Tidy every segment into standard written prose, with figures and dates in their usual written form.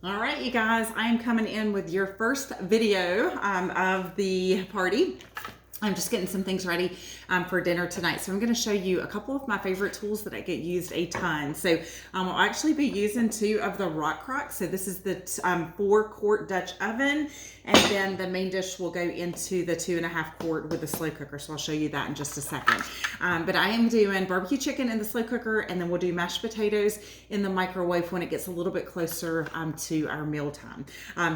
All right, you guys, I am coming in with your first video of the party. I'm just getting some things ready for dinner tonight. So I'm going to show you a couple of my favorite tools that I get used a ton. So I'll actually be using two of the Rockcrocks. So this is the 4-quart Dutch oven, and then the main dish will go into the 2.5-quart with the slow cooker. So I'll show you that in just a second. But I am doing barbecue chicken in the slow cooker, and then we'll do mashed potatoes in the microwave when it gets a little bit closer to our meal time.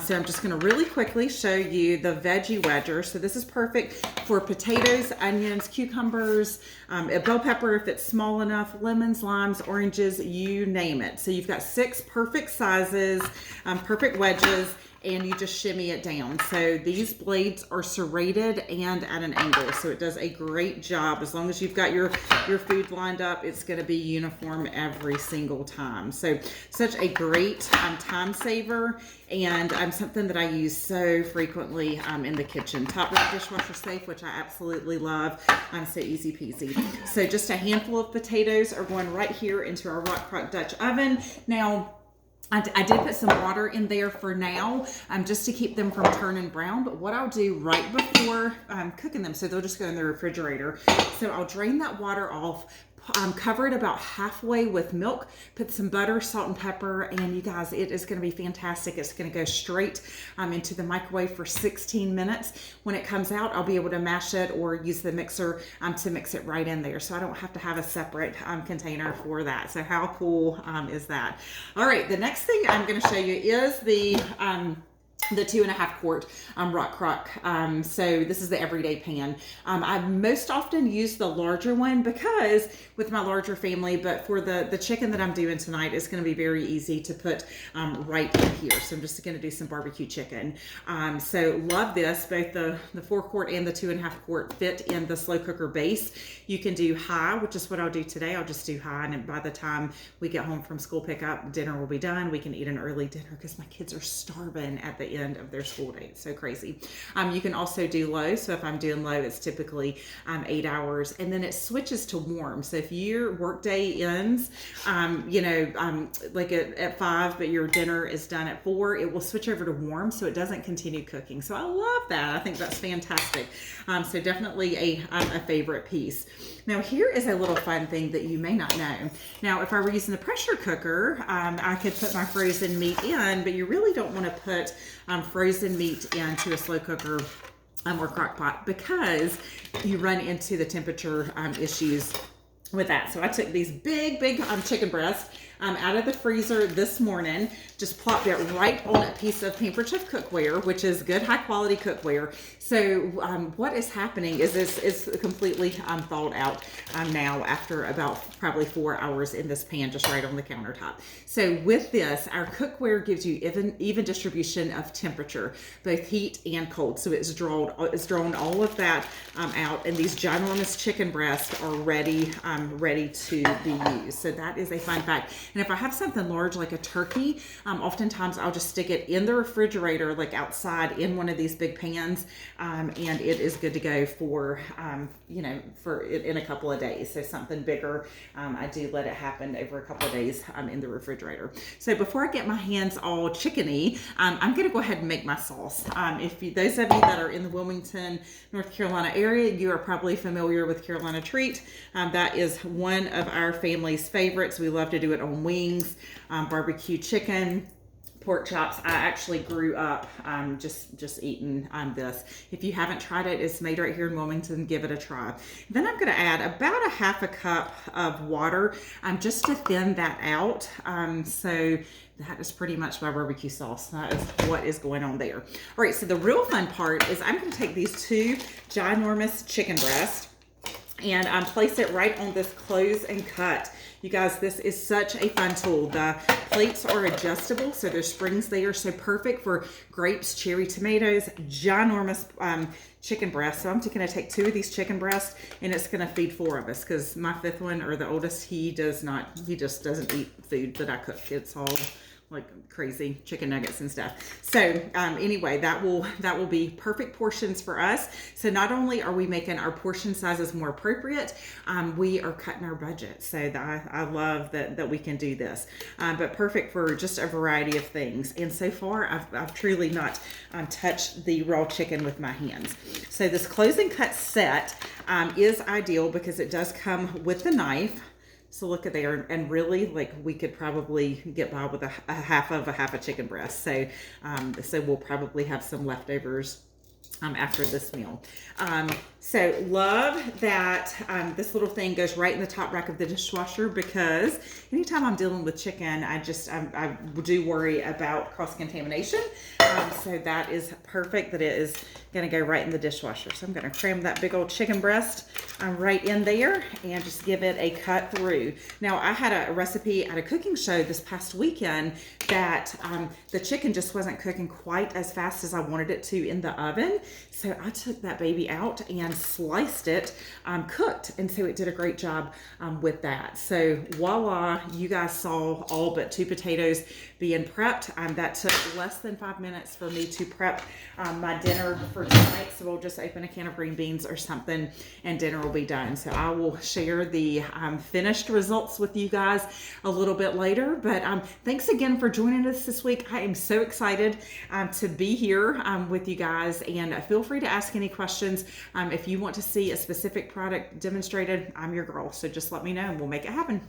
So I'm just going to really quickly show you the veggie wedger. So this is perfect for potatoes, onions, cucumbers, a bell pepper if it's small enough, lemons, limes, oranges, you name it. So you've got 6 perfect sizes, perfect wedges, and you just shimmy it down. So these blades are serrated and at an angle, so it does a great job. As long as you've got your food lined up, it's going to be uniform every single time. So such a great time saver, and something that I use so frequently in the kitchen. Top rack dishwasher safe, which I absolutely love. So easy peasy. So just a handful of potatoes are going right here into our Rockcrock Dutch oven. Now, I did put some water in there for now, just to keep them from turning brown. But what I'll do right before cooking them, so they'll just go in the refrigerator. So I'll drain that water off, cover it about halfway with milk, put some butter, salt, and pepper, and you guys, it is going to be fantastic. It's going to go straight into the microwave for 16 minutes. When it comes out, I'll be able to mash it or use the mixer to mix it right in there, so I don't have to have a separate container for that. So how cool is that? All right, the next thing I'm going to show you is the 2.5-quart Rockcrock. So this is the everyday pan. I most often use the larger one because with my larger family, but for the chicken that I'm doing tonight, it's going to be very easy to put right in here. So I'm just going to do some barbecue chicken. So love this. Both the 4-quart and the 2.5-quart fit in the slow cooker base. You can do high, which is what I'll do today. I'll just do high, and by the time we get home from school pickup, dinner will be done. We can eat an early dinner because my kids are starving at the end of their school day. It's so crazy. You can also do low. So if I'm doing low, it's typically 8 hours, and then it switches to warm. So if your workday ends, like at 5, but your dinner is done at 4, it will switch over to warm, so it doesn't continue cooking. So I love that. I think that's fantastic. So definitely a favorite piece. Now here is a little fun thing that you may not know. Now, if I were using the pressure cooker, I could put my frozen meat in, but you really don't want to put frozen meat into a slow cooker or crock pot because you run into the temperature issues with that. So I took these big chicken breasts out of the freezer this morning, just plopped it right on a piece of Paper Chef cookware, which is good high quality cookware. So what is happening is this is completely thawed out now after about probably 4 hours in this pan just right on the countertop. So with this, our cookware gives you even distribution of temperature, both heat and cold. So it's drawn all of that out, and these ginormous chicken breasts are ready to be used. So that is a fun fact. And if I have something large like a turkey, oftentimes I'll just stick it in the refrigerator, like outside in one of these big pans, and it is good to go for, in a couple of days. So something bigger, I do let it happen over a couple of days in the refrigerator. So before I get my hands all chickeny, I'm going to go ahead and make my sauce. Those of you that are in the Wilmington, North Carolina area, you are probably familiar with Carolina Treat. That is one of our family's favorites. We love to do it on wings, barbecue chicken, pork chops. I actually grew up just eating this. If you haven't tried it, it's made right here in Wilmington. Give it a try. Then I'm going to add about a half a cup of water just to thin that out. So that is pretty much my barbecue sauce. That is what is going on there. All right, so the real fun part is I'm going to take these 2 ginormous chicken breasts and place it right on this close and cut. You guys, this is such a fun tool. The plates are adjustable, so there's springs there, so perfect for grapes, cherry tomatoes, ginormous chicken breasts. So I'm going to take 2 of these chicken breasts, and it's going to feed 4 of us because my 5th one, or the oldest, he just doesn't eat food that I cook. It's all like crazy chicken nuggets and stuff. So anyway, that will be perfect portions for us. So not only are we making our portion sizes more appropriate, we are cutting our budget. So I love that we can do this, but perfect for just a variety of things. And so far, I've truly not touched the raw chicken with my hands. So this close and cut set is ideal because it does come with the knife. So look at there, and really, like, we could probably get by with a half a chicken breast. So, so we'll probably have some leftovers after this meal. So love that this little thing goes right in the top rack of the dishwasher, because anytime I'm dealing with chicken, I do worry about cross-contamination. So that is perfect that it is going to go right in the dishwasher. So I'm going to cram that big old chicken breast right in there and just give it a cut through. Now, I had a recipe at a cooking show this past weekend that the chicken just wasn't cooking quite as fast as I wanted it to in the oven. So I took that baby out and sliced it cooked. And so it did a great job with that. So voila, you guys saw all but 2 potatoes being prepped. That took less than 5 minutes for me to prep my dinner for tonight. So we'll just open a can of green beans or something and dinner will be done. So I will share the finished results with you guys a little bit later. But thanks again for joining us this week. I am so excited to be here with you guys, and feel free to ask any questions. If you want to see a specific product demonstrated, I'm your girl. So just let me know and we'll make it happen.